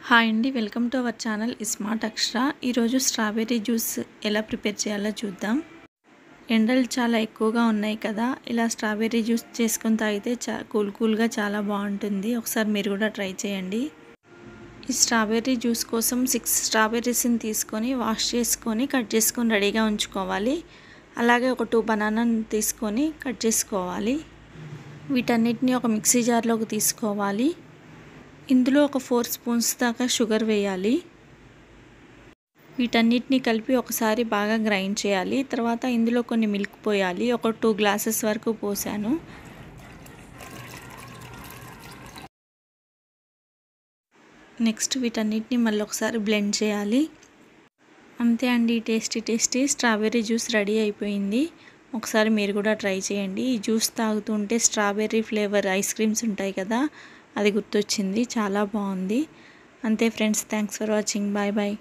Hi అండి, welcome to our channel smart Akshara. ఈరోజు strawberry juice ఎలా ప్రిపేర్ చేయాలో చూద్దాం. ఎండలు చాలా ఎక్కువగా ఉన్నాయి కదా, ఇలా స్ట్రాబెర్రీ జ్యూస్ చేసుకొని తాగితే కూల్గా చాలా బాగుంటుంది. ఒకసారి మీరు కూడా ట్రై చేయండి. ఈ స్ట్రాబెర్రీ జ్యూస్ కోసం 6 స్ట్రాబెర్రీస్ని తీసుకొని వాష్ చేసుకొని కట్ చేసుకొని రెడీగా ఉంచుకోవాలి. అలాగే ఒక 2 బనానాని తీసుకొని కట్ చేసుకోవాలి. వీటన్నిటిని ఒక మిక్సీ జార్లోకి తీసుకోవాలి. ఇందులో ఒక 4 స్పూన్స్ దాకా షుగర్ వేయాలి. వీటన్నిటిని కలిపి ఒకసారి బాగా గ్రైండ్ చేయాలి. తర్వాత ఇందులో కొన్ని మిల్క్ పోయాలి. ఒక 2 గ్లాసెస్ వరకు పోసాను. నెక్స్ట్ వీటన్నిటిని మళ్ళీ ఒకసారి బ్లెండ్ చేయాలి. అంతే అండి, టేస్టీ స్ట్రాబెర్రీ జ్యూస్ రెడీ అయిపోయింది. ఒకసారి మీరు కూడా ట్రై చేయండి. ఈ జ్యూస్ తాగుతుంటే స్ట్రాబెర్రీ ఫ్లేవర్ ఐస్ క్రీమ్స్ ఉంటాయి కదా, అది గుర్తొచ్చింది. చాలా బాగుంది. అంతే friends, thanks for watching. Bye bye.